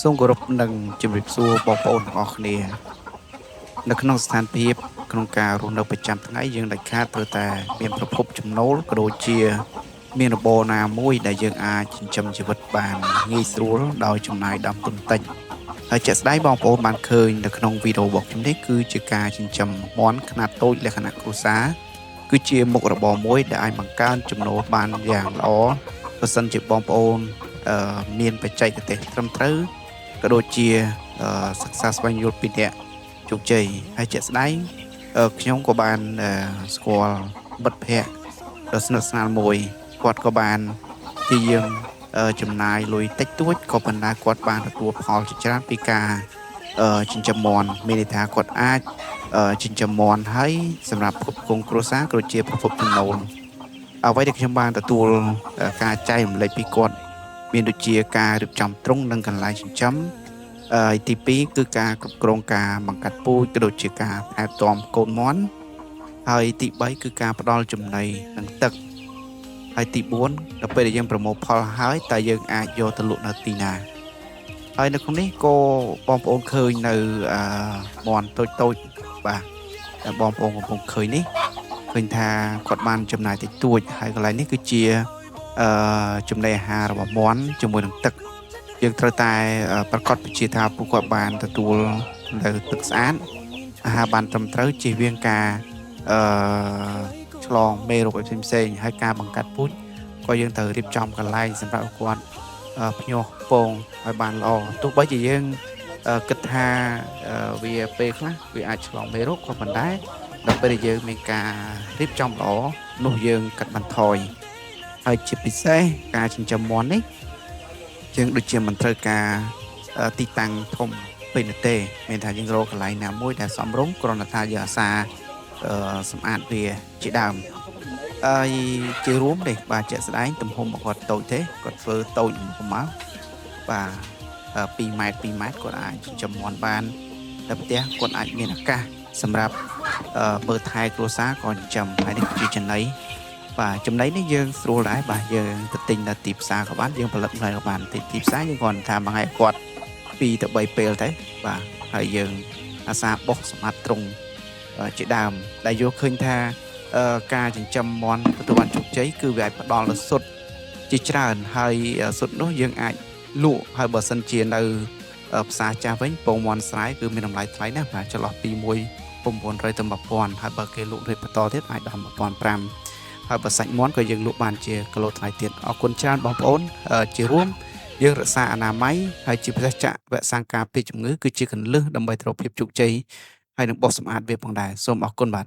សូមគោរពនិងជម្រាបសួរបងប្អូនទាំងអស់គ្នានៅក្នុងស្ថានភាពក្នុងការរស់នៅប្រចាំថ្ងៃយើងដាច់ខាតត្រូវតែមានប្រភពចំណូលក៏ដូចជាមានរបរណាមួយដែលយើងអាចចិញ្ចឹមជីវិតបានងាយស្រួលដោយចំណាយដើមទុនតិចហើយជាក់ស្ដែងបងប្អូនបានឃើញនៅក្នុងវីដេអូរបស់ខ្ញុំនេះគឺជាការចិញ្ចឹមមាន់ខ្នាតតូចលក្ខណៈគ្រួសារគឺជាមុខរបរមួយដែលអាចបង្កើនចំណូលបានយ៉ាងល្អបើសិនជាបងប្អូនមានបច្ចេកទេសត្រឹមត្រូវក៏ដូចជាសិក្សាស្វែងយល់ពីអ្នកជោគជ័យហើយជាក់ស្ដែងខ្ញុំក៏បានស្គាល់មិត្តភ័ក្តិដ៏ស្និទ្ធស្នាលមួយគាត់ក៏បានព្យាយាមចំណាយលុយតិចតួចក៏ប៉ុន្តែគាត់បានទទួលផលជាច្រើនពីការចិញ្ចឹមមាន់មានន័យថាគាត់អាចចិញ្ចឹមមាន់ហើយសម្រាប់ផ្គត់ផ្គង់គ្រួសារក៏ជាប្រភពចំណូលអ្វីដែលខ្ញុំបានទទួលការចែករំលែកពីគាត់មានដូចជាការរៀបចំទ្រុងនិងកន្លែងចិញ្ចឹមទី2គឺការគ្រប់គ្រងការបង្កាត់ពូជក៏ដូចជាការថែទាំកូនមាន់ហើយទី3គឺការផ្ដល់ចំណីនិងទឹកហើយទី4ដល់ពេលដែលយើងប្រមូលផលហើយតើយើងអាចយកទៅលក់នៅទីណាហើយនៅក្នុងនេះក៏បងប្អូនឃើញនៅមាន់តូចតូចបាទតែបងប្អូនកំពុងឃើញនេះឃើញថាគាត់បានចំណាយតិចតួចហើយកន្លែងនេះគឺជាចំណីអាហាររបស់មាន់ជាមួយនឹងទឹកយើងត្រូវតែប្រកាសពជាថាពួកគាត់បានទទួលនៅទឹកស្អាតអាហារបានត្រឹមត្រូវជៀសវាងការឆ្លងមេរោគផ្សេងៗហើយការបង្កាត់ពូជក៏យើងត្រូវរៀបចំកន្លែងសម្រាប់គាត់ភ្ញាស់ពងឲ្យបានល្អទោះបីជាយើងគិតថាវាពេលខ្លះវាអាចឆ្លងមេរោគក៏ប៉ុន្តែដល់ពេលដែលយើងមានការរៀបចំល្អនោះយើងកាត់បន្ថយហើយជាពិសេសការចិញ្ចឹមមាន់នេះយើងដូចជាមិនត្រូវការទីតាំងធំពេកនោះទេមានថាយើងរកកន្លែងណាមួយដែលសមរម្យគ្រាន់តែថាយើងអាសាសម្អាតវាជាដើមហើយជារួមនេះបាទជាក់ស្ដែងទំហំរបស់គាត់តូចទេគាត់ធ្វើតូចប្រមាណបាទ2ម៉ែត្រ2ម៉ែត្រគាត់អាចចិញ្ចឹមមាន់បានតែផ្ទះគាត់អាចមានឱកាសសម្រាប់មើលថែគ្រួសារក៏ចិញ្ចឹមហើយនេះជាចំណីបាទចំណីនេះយើងស្រួលដែរបាទយើងទៅទិញនៅទីផ្សារក៏បានយើងផលិតនៅក៏បានទីផ្សារយើងគ្រាន់ថាមួយថ្ងៃគាត់2ទៅ3ពេលទេបាទហើយយើងអាសាបោះសម្អាតទ្រុងជាដើមដែលយកឃើញថាការចិញ្ចឹមមាន់ទទួលបានជោគជ័យគឺវាអាចផ្ដល់នូវសុទ្ធជាច្រើនហើយសុទ្ធនោះយើងអាចលក់ហើយបើសិនជានៅផ្សារចាស់វិញពងមាន់ស្រែគឺមានតម្លៃថ្លៃណាស់បាទចន្លោះពី1900ទៅ1000ហើយបើគេលក់រៀបបន្តទៀតអាចដល់1500ហើយបើសាច់មាន់ក៏យើងលក់បានជាគីឡូថ្លៃទៀតអរគុណច្រើនបងប្អូនជារួមយើងរក្សាអនាម័យហើយជាពិសេសចាក់វ៉ាក់សាំងការពារជំងឺគឺជាគន្លឹះដើម្បីទទួលភាពជោគជ័យហើយនឹងបោះសម្អាតវាផងដែរសូមអរគុណបាទ